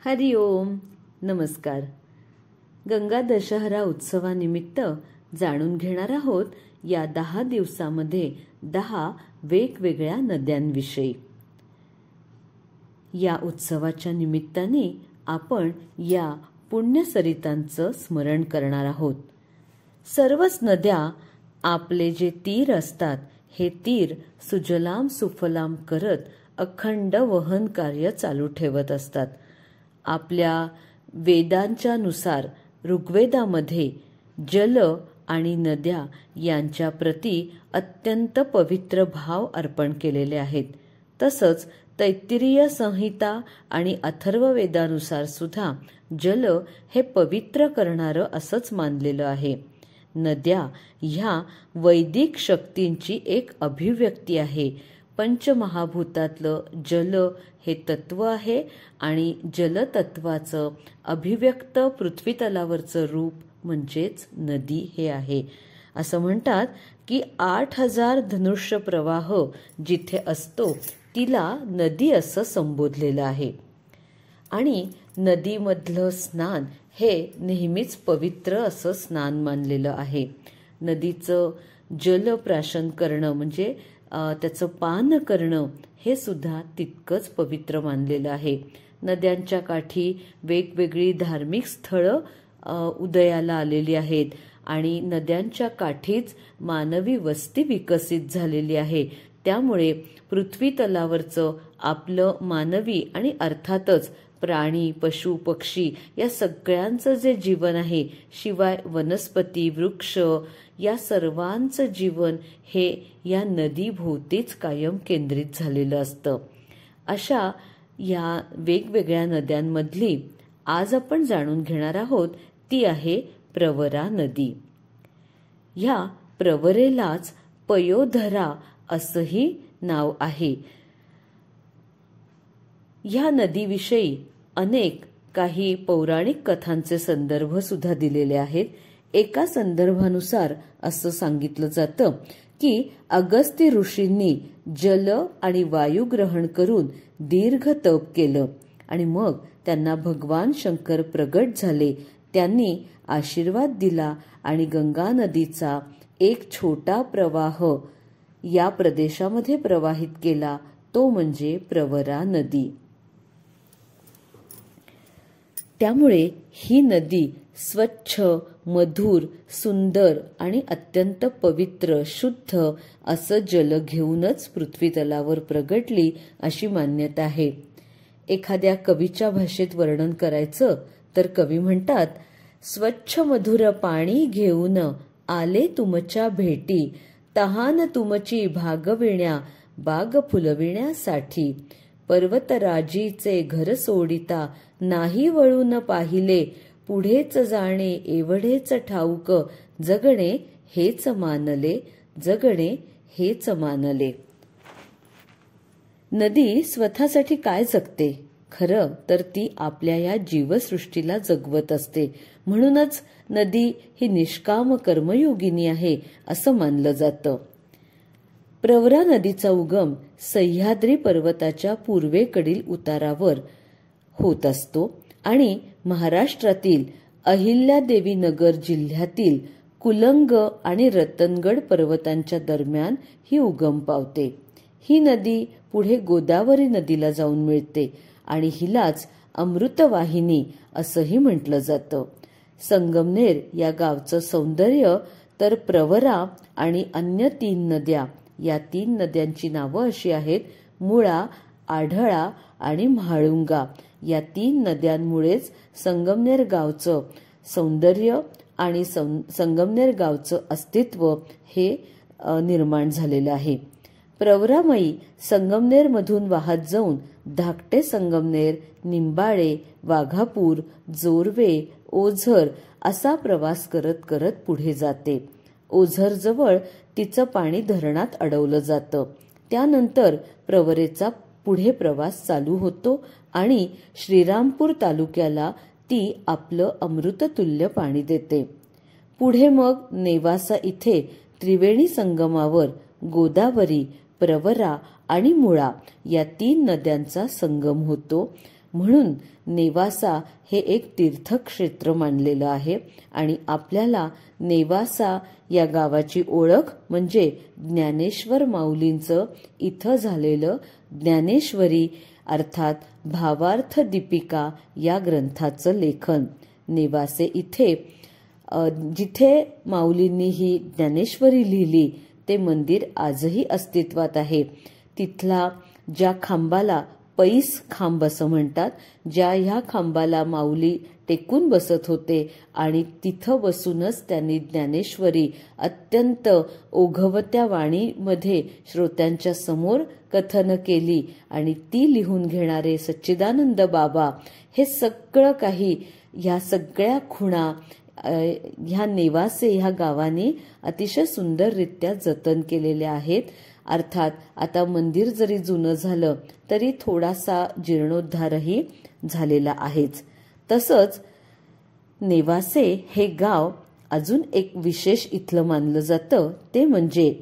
हरि ओम नमस्कार. गंगा दशहरा उत्सवानिमित्त जाणून घेणार आहोत या 10 दिवसामध्ये 10 वेगवेगळ्या नद्यांविषयी. या उत्सवाच्या निमित्ताने आपण या पुण्यसरितांचं स्मरण करणार आहोत. सर्वच नद्या आपले जे तीर असतात हे तीर सुजलाम सुफलाम करत अखंड वहन कार्य चालू ठेवत असतात. आपल्या वेदांच्या नुसार ऋग्वेदामध्ये जल आणि नद्या यांच्या प्रती अत्यंत पवित्र भाव अर्पण केलेले आहेत. तसंच तैत्तिरीय संहिता आणि अथर्ववेदानुसार सुद्धा जल हे पवित्र करणारं असंच मानलेलं आहे. नद्या ह्या वैदिक शक्तींची एक अभिव्यक्ती आहे. पंचमहाभूतातलं जल हे तत्व आहे आणि जलतत्वाचं अभिव्यक्त पृथ्वीतलावरचं रूप म्हणजेच नदी हे आहे. असं म्हणतात की 8000 धनुष्य प्रवाह जिथे असतो तिला नदी असं संबोधलेलं आहे. आणि नदीमधलं स्नान हे नेहमीच पवित्र असं स्नान मानलेलं आहे. नदीचं जलप्राशन करणं म्हणजे त्याचं पान करणं हे सुद्धा तितकंच पवित्र मानलेलं आहे. नद्यांच्या काठी वेगवेगळी धार्मिक स्थळं उदयाला आलेली आहेत आणि नद्यांच्या काठीच मानवी वस्ती विकसित झालेली आहे. त्यामुळे पृथ्वी तलावरचं आपलं मानवी आणि अर्थातच प्राणी पशु पक्षी या सगळ्यांचं जे जीवन आहे, शिवाय वनस्पती वृक्ष या सर्वांचं जीवन हे या नदीभोवतीच कायम केंद्रित झालेलं असतं. अशा या वेगवेगळ्या नद्यांमधली आज आपण जाणून घेणार आहोत ती आहे प्रवरा नदी. ह्या प्रवरेलाच पयोधरा असंही नाव आहे. ह्या नदीविषयी अनेक काही पौराणिक कथांचे संदर्भ सुद्धा दिलेले आहेत. एका संदर्भानुसार असं सांगितलं जातं की अगस्त्य ऋषींनी जल आणि वायू ग्रहण करून दीर्घ तप केलं आणि मग त्यांना भगवान शंकर प्रगट झाले. त्यांनी आशीर्वाद दिला आणि गंगा नदीचा एक छोटा प्रवाह या प्रदेशामध्ये प्रवाहित केला, तो म्हणजे प्रवरा नदी. त्यामुळे ही नदी स्वच्छ, मधुर, सुंदर आणि अत्यंत पवित्र, शुद्ध असं जल घेऊनच पृथ्वीतलावर प्रगटली अशी मान्यता आहे. एखाद्या कवीच्या भाषेत वर्णन करायचं तर कवी म्हणतात, स्वच्छ मधुर पाणी घेऊन आले तुमच्या भेटी, तहान तुमची भागविण्या बाग फुलविण्यासाठी. पर्वतराजीचे घर सोडिता नाही वळून पाहिले, पुढेच जाणे एवढेच ठाऊक, जगणे हेच मानले, जगणे हेच मानले. नदी स्वतःसाठी काय जगते? खरं तर ती आपल्या या जीवसृष्टीला जगवत असते. म्हणूनच नदी ही निष्काम कर्मयोगिनी आहे असं मानलं जातं. प्रवरा नदीचा उगम सह्याद्री पर्वताच्या पूर्वेकडील उतारावर होत असतो आणि महाराष्ट्रातील अहिल्यादेवी नगर जिल्ह्यातील कुलंग आणि रतनगड पर्वतांच्या दरम्यान ही उगम पावते. ही नदी पुढे गोदावरी नदीला जाऊन मिळते आणि हिलाच अमृतवाहिनी असंही म्हटलं जातं. संगमनेर या गावचं सौंदर्य तर प्रवरा आणि अन्य 3 नद्या, या 3 नद्यांची नावं अशी आहेत, मुळा, आढळा आणि म्हाळुंगा. या 3 नद्यांमुळेच संगमनेर गावचं सौंदर्य आणि संगमनेर गावचं अस्तित्व हे निर्माण झालेलं आहे. प्रवरामाई संगमनेरमधून वाहत जाऊन धाकटे संगमनेर, निंबाळे, वाघापूर, जोरवे, ओझर असा प्रवास करत करत पुढे जाते. ओझरजवळ तिचं पाणी धरणात अडवलं जातं. त्यानंतर प्रवरेचा पुढे प्रवास चालू होतो आणि श्रीरामपूर तालुक्याला ती आपलं अमृततुल्य पाणी देते. पुढे मग नेवासा इथे त्रिवेणी संगमावर गोदावरी, प्रवरा आणि मुळा या 3 नद्यांचा संगम होतो. म्हणून नेवासा हे एक तीर्थक्षेत्र मानलेलं आहे आणि आपल्याला नेवासा या गावाची ओळख म्हणजे ज्ञानेश्वर माऊलींचं इथं झालेलं ज्ञानेश्वरी अर्थात भावार्थ दीपिका या ग्रंथाचं लेखन. नेवासे इथे जिथे माऊलींनी ही ज्ञानेश्वरी लिहिली ते मंदिर आजही अस्तित्वात आहे. तिथला ज्या खांबाला पैस खांब असं म्हणतात, ज्या ह्या खांबाला माऊली टेकून बसत होते आणि तिथं बसूनच त्यांनी ज्ञानेश्वरी अत्यंत ओघवत्या वाणीमध्ये श्रोत्यांच्या समोर कथन केली आणि ती लिहून घेणारे सच्चिदानंद बाबा हे सगळं काही ह्या सगळ्या खुणा ह्या नेवासे ह्या गावाने अतिशय सुंदररित्या जतन केलेल्या आहेत. अर्थात आता मंदिर जरी जुनं झालं तरी थोडासा जीर्णोद्धारही झालेला आहेच. तसंच नेवासे हे गाव अजून एक विशेष इथलं मानलं जातं ते म्हणजे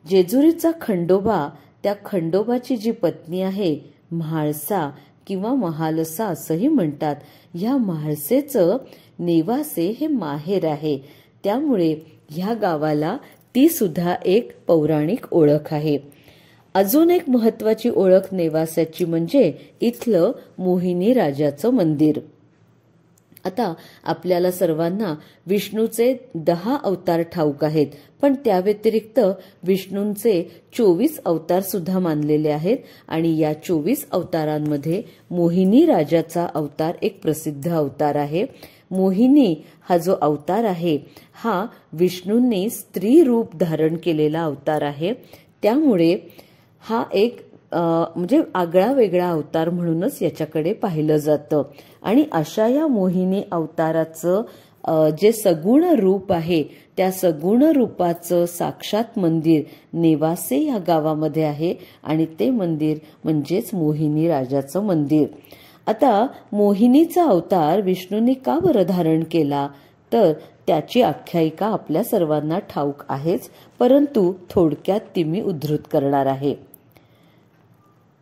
जेजुरीचा खंडोबा, त्या खंडोबाची जी पत्नी आहे म्हाळसा किंवा महालसा असंही म्हणतात, ह्या म्हाळसेचं नेवासे हे माहेर आहे. त्यामुळे ह्या गावाला ती सुद्धा एक पौराणिक ओळख आहे. अजून एक महत्वाची ओळख नेवास्याची म्हणजे इथलं मोहिनी राजाचं मंदिर. आता आपल्याला सर्वांना विष्णूचे 10 अवतार ठाऊक आहेत, पण त्या व्यतिरिक्त विष्णूंचे 24 अवतार सुद्धा मानलेले आहेत आणि या 24 अवतारांमध्ये मोहिनी राजाचा अवतार एक प्रसिद्ध अवतार आहे. मोहिनी हा जो अवतार आहे हा विष्णूंनी स्त्री रूप धारण केलेला अवतार आहे. त्यामुळे हा एक म्हणजे आगळा वेगळा अवतार म्हणूनच याच्याकडे पाहिलं जातं. आणि अशा या मोहिनी अवताराचं जे सगुण रूप आहे त्या सगुण रूपाचं साक्षात मंदिर नेवासे या गावामध्ये आहे आणि ते मंदिर म्हणजेच मोहिनी राजाचं मंदिर. आता मोहिनीचा अवतार विष्णूंनी का बरं धारण केला तर त्याची आख्यायिका आपल्या सर्वांना ठाऊक आहेच, परंतु थोडक्यात ती मी उद्धृत करणार आहे.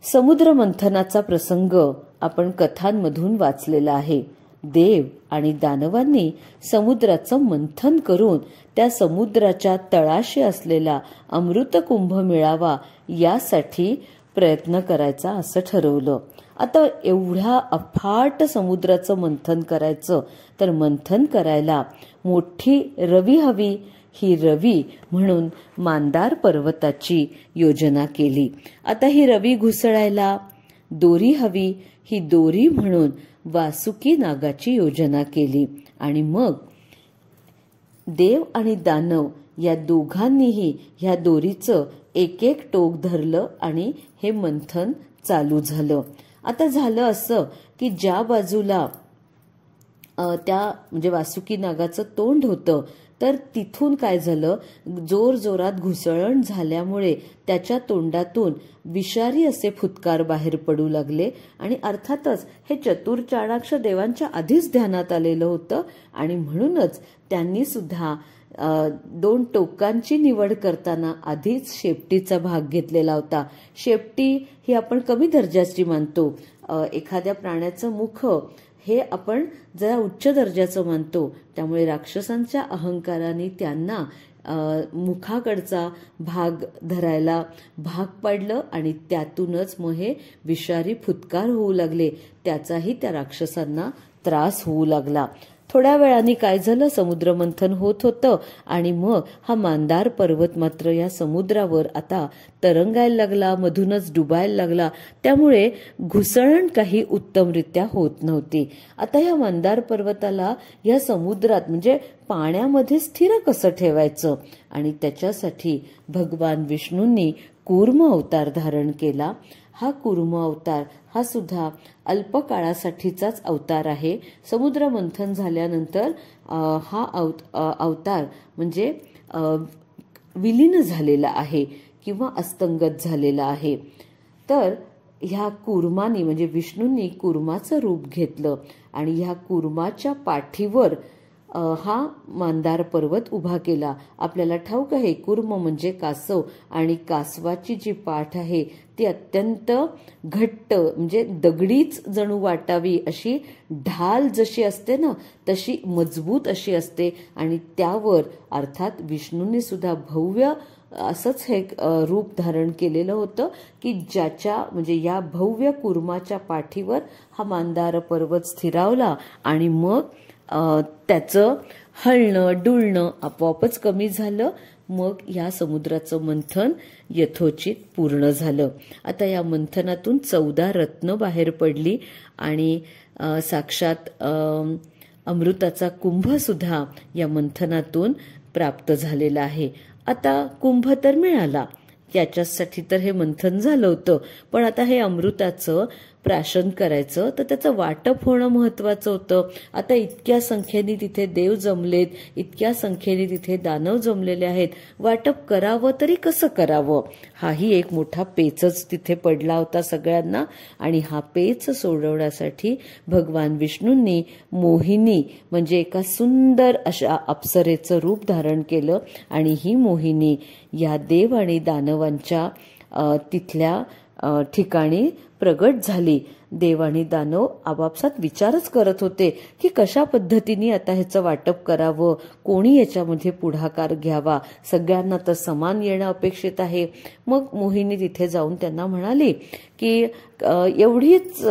समुद्र मंथनाचा प्रसंग आपण कथांमधून वाचलेला आहे. देव आणि दानवांनी समुद्राचं मंथन करून त्या समुद्राच्या तळाशी असलेला अमृतकुंभ मिळावा यासाठी प्रयत्न करायचा असं ठरवलं. आता एवढ्या अफाट समुद्राचं मंथन करायचं तर मंथन करायला मोठी रवी हवी. ही रवी म्हणून मांदार पर्वताची योजना केली. आता ही रवी घुसळायला दोरी हवी. ही दोरी म्हणून वासुकी नागाची योजना केली आणि मग देव आणि दानव या दोघांनीही ह्या दोरीचं एक एक टोक धरलं आणि हे मंथन चालू झालं. आता झालं असं की ज्या बाजूला त्या म्हणजे वासुकी नागाचं तोंड होतं तर तिथून काय झालं, जोर जोरात घुसळण झाल्यामुळे त्याच्या तोंडातून विषारी असे फुटकार बाहेर पडू लागले आणि अर्थातच हे चतुर चाणाक्ष देवांच्या आधीच ध्यानात आलेलं होतं आणि म्हणूनच त्यांनी सुद्धा 2 टोकांची निवड करताना आधीच शेपटीचा भाग घेतलेला होता. शेपटी ही आपण कमी दर्जाची मानतो. एखाद्या प्राण्याचं मुख हे आपण जरा उच्च दर्जाचं मानतो. त्यामुळे राक्षसांच्या अहंकाराने त्यांना मुखाकडचा भाग धरायला भाग पडलं आणि त्यातूनच मग हे विषारी फुटकार होऊ लागले. त्याचाही त्या राक्षसांना त्रास होऊ लागला. थोड्या वेळाने काय झालं, समुद्र मंथन होत होतं आणि मग हा मांदार पर्वत मात्र या समुद्रावर आता तरंगायला लागला, मधूनच डुबायला लागला. त्यामुळे घुसळण काही उत्तमरित्या होत नव्हती. आता या मांदार पर्वताला या समुद्रात म्हणजे पाण्यामध्ये स्थिर कसं ठेवायचं आणि त्याच्यासाठी भगवान विष्णूंनी कूर्म अवतार धारण केला. हा कूर्म अवतार हा सुद्धा अल्पकाळासाठीचाच अवतार आहे. समुद्र मंथन झाल्यानंतर हा अवतार म्हणजे विलीन झालेला आहे किंवा अस्तंगत झालेला आहे. तर ह्या कूर्मानी म्हणजे विष्णूंनी कूर्माचं रूप घेतलं आणि ह्या कूर्माच्या पाठीवर हा मांदार पर्वत उभा केला. आपल्याला ठाऊक आहे कूर्म म्हणजे कासव आणि कासवाची जी पाठ आहे ती अत्यंत घट्ट म्हणजे दगडीच जणू वाटावी अशी ढाल जशी असते ना तशी मजबूत अशी असते आणि त्यावर अर्थात विष्णूंनी सुद्धा भव्य असंच हे रूप धारण केलेलं होतं की ज्याच्या म्हणजे या भव्य कुर्माच्या पाठीवर हा मांदार पर्वत स्थिरावला आणि मग त्याचं हलणं डुलणं आपोआपच कमी झालं. मग या समुद्राचं मंथन यथोचित पूर्ण झालं. आता या मंथनातून 14 रत्न बाहेर पडली आणि साक्षात अमृताचा कुंभ सुद्धा या मंथनातून प्राप्त झालेला आहे. आता कुंभ तर मिळाला, त्याच्यासाठी तर हे मंथन झालं होतं, पण आता हे अमृताचं प्राशन करायचं तर त्याचं वाटप होणं महत्वाचं होतं. आता इतक्या संख्येने तिथे देव जमलेत, इतक्या संख्येने तिथे दानव जमलेले आहेत, वाटप करावं तरी कसं करावं हाही एक मोठा पेचच तिथे पडला होता सगळ्यांना. आणि हा पेच सोडवण्यासाठी भगवान विष्णूंनी मोहिनी म्हणजे एका सुंदर अशा अप्सरेचं रूप धारण केलं आणि ही मोहिनी या देव आणि दानवांच्या तिथल्या ठिकाणी प्रगट झाली. देव आणि दानव आपापसात विचारच करत होते की कशा पद्धतीने आता ह्याचं वाटप करावं, कोणी याच्यामध्ये पुढाकार घ्यावा, सगळ्यांना तर समान येणं अपेक्षित आहे. मग मोहिनी तिथे जाऊन त्यांना म्हणाली की एवढीच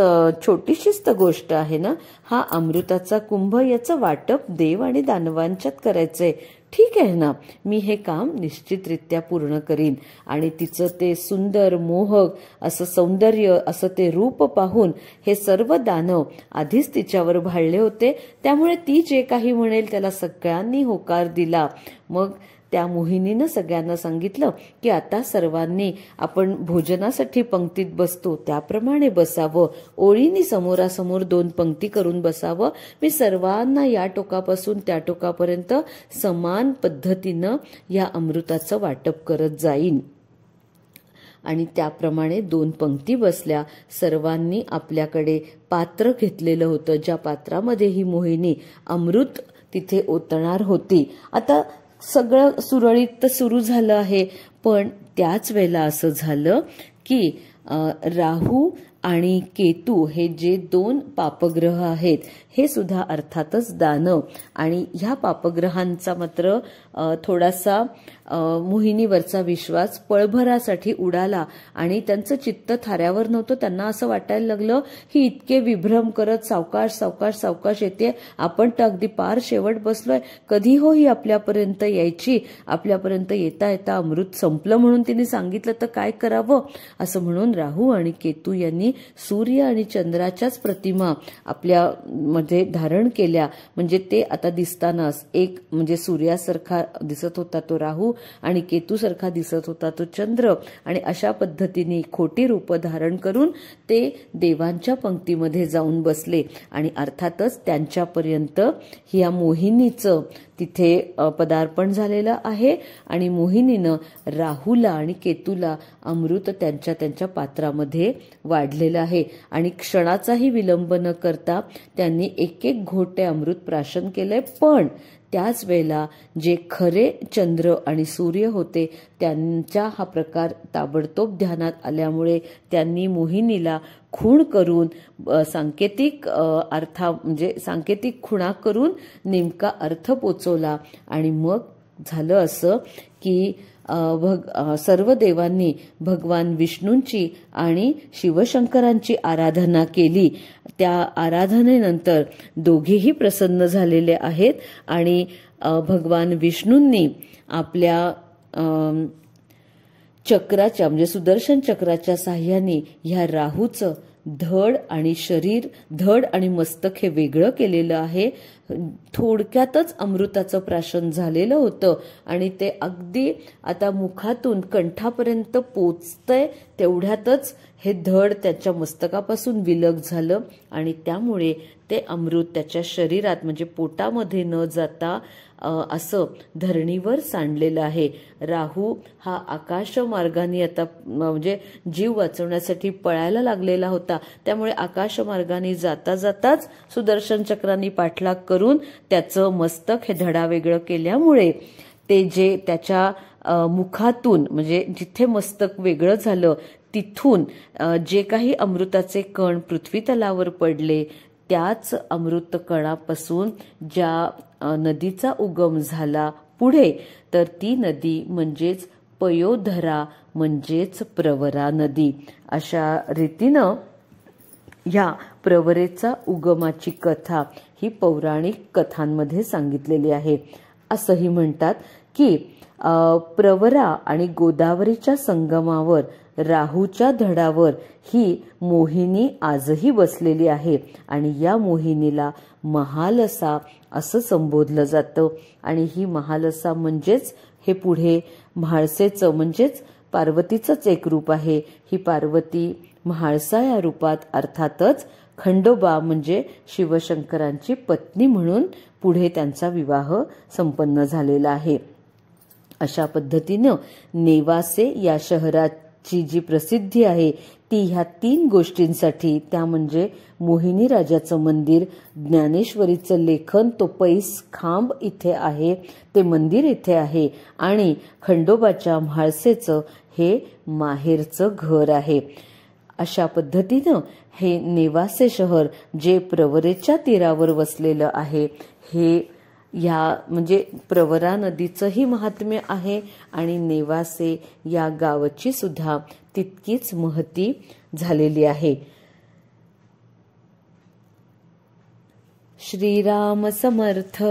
छोटीशीच तर गोष्ट आहे ना, हा अमृताचा कुंभ, याचं वाटप देव आणि दानवांच्यात करायचंय. ठीक आहे ना, मी हे काम निश्चितरित्या पूर्ण करीन. आणि तिचं ते सुंदर मोहक असं सौंदर्य असं ते रूप पाहून हे सर्व दानव आधीच तिच्यावर भाळले होते, त्यामुळे ती जे काही म्हणेल त्याला सगळ्यांनी होकार दिला. मग त्या मोहिनीनं सगळ्यांना सांगितलं की आता सर्वांनी आपण भोजनासाठी पंक्तीत बसतो त्याप्रमाणे बसावं, ओळीनी समोरासमोर 2 पंक्ती करून बसावं. मी सर्वांना या टोकापासून त्या टोकापर्यंत समान पद्धतीनं या अमृताचं वाटप करत जाईन. आणि त्याप्रमाणे 2 पंक्ती बसल्या. सर्वांनी आपल्याकडे पात्र घेतलेलं होतं, ज्या पात्रामध्ये ही मोहिनी अमृत तिथे ओतणार होती. आता सगळं सुरळीत तर सुरू झालं आहे, पण त्याच वेळेला असं झालं की राहू आणि केतू हे जे 2 पापग्रह आहेत हे सुद्धा अर्थातच दानव, आणि ह्या पापग्रहांचा मात्र थोडासा मोहिनीवरचा विश्वास पळभरासाठी उडाला आणि त्यांचं चित्त थाऱ्यावर नव्हतं. त्यांना असं वाटायला लागलं की इतके विभ्रम करत सावकाश सावकाश सावकाश येते, आपण तर अगदी पार शेवट बसलोय, कधी हो ही आपल्यापर्यंत यायची, आपल्यापर्यंत येता येता अमृत संपलं म्हणून तिने सांगितलं तर काय करावं. असं म्हणून राहू आणि केतू यांनी सूर्य आणि चंद्राच्याच प्रतिमा आपल्या मध्ये धारण केल्या. म्हणजे ते आता दिसतानाच एक म्हणजे सूर्यासारखा दिसत होता तो राहू आणि केतूसारखा दिसत होता तो चंद्र, आणि अशा पद्धतीने खोटी रूप धारण करून ते देवांच्या पंक्तीमध्ये जाऊन बसले. आणि अर्थातच त्यांच्यापर्यंत ह्या मोहिनीचं तिथे पदार्पण झालेलं आहे आणि मोहिनीनं राहूला आणि केतूला अमृत त्यांच्या त्यांच्या पात्रामध्ये वाढलेलं आहे. आणि क्षणाचाही विलंब न करता त्यांनी एक एक घोटे अमृत प्राशन केलंय. पण त्याच वेळेला जे खरे चंद्र आणि सूर्य होते त्यांचा हा प्रकार ताबडतोब ध्यानात आल्यामुळे त्यांनी मोहिनीला खूण करून सांकेतिक म्हणजे सांकेतिक खुणा करून नेमका अर्थ पोचवला. आणि मग झालं असं की सर्व देवांनी भगवान विष्णूंची आणि शिवशंकरांची आराधना केली. त्या आराधनेनंतर दोघेही प्रसन्न झालेले आहेत आणि भगवान विष्णूंनी आपल्या चक्राच्या म्हणजे सुदर्शन चक्राच्या साह्याने ह्या राहूचं धड आणि शरीर, धड आणि मस्तक हे वेगळं केलेलं आहे. थोडक्यातच अमृताचं प्राशन झालेलं होतं आणि ते अगदी आता मुखातून कंठापर्यंत पोचतंय तेवढ्यातच हे धड त्याच्या मस्तकापासून विलग झालं आणि त्यामुळे ते अमृत त्याच्या शरीरात म्हणजे पोटामध्ये न जाता असं धरणीवर सांडलेलं आहे. राहू हा आकाश मार्गाने आता म्हणजे जीव वाचवण्यासाठी पळायला लागलेला होता, त्यामुळे आकाश मार्गाने जाता जाताच सुदर्शन चक्रांनी पाठलाग करून त्याचं मस्तक हे धडा वेगळं केल्यामुळे ते जे त्याच्या मुखातून म्हणजे जिथे मस्तक वेगळं झालं तिथून जे काही अमृताचे कण पृथ्वी तलावर पडले त्याच अमृत कणापासून ज्या नदीचा उगम झाला पुढे, तर ती नदी म्हणजेच पयोधरा म्हणजेच प्रवरा नदी. अशा रीतीनं ह्या प्रवरेचा उगमाची कथा ही पौराणिक कथांमध्ये सांगितलेली आहे. असंही म्हणतात की प्रवरा आणि गोदावरीच्या संगमावर राहूच्या धडावर ही मोहिनी आजही बसलेली आहे आणि या मोहिनीला महालसा असं संबोधलं जातं. आणि ही महालसा म्हणजेच हे पुढे म्हाळसेचं म्हणजेच पार्वतीचंच एक रूप आहे. ही पार्वती म्हाळसा या रूपात अर्थातच खंडोबा म्हणजे शिवशंकरांची पत्नी म्हणून पुढे त्यांचा विवाह संपन्न झालेला आहे. अशा पद्धतीनं नेवासे या शहराची जी प्रसिद्धी आहे ती ह्या 3 गोष्टींसाठी, त्या म्हणजे मोहिनी राजाचं मंदिर, ज्ञानेश्वरीचं लेखन, तो पैस खांब इथे आहे, ते मंदिर इथे आहे, आणि खंडोबाच्या म्हाळसेचं हे माहेरचं घर आहे. अशा पद्धतीनं हे नेवासे शहर जे प्रवरेच्या तीरावर वसलेलं आहे, हे ह्या म्हणजे प्रवरा नदीचंही महात्म्य आहे आणि नेवासे या गावाची सुद्धा तितकीच महती झालेली आहे. श्रीराम समर्थ.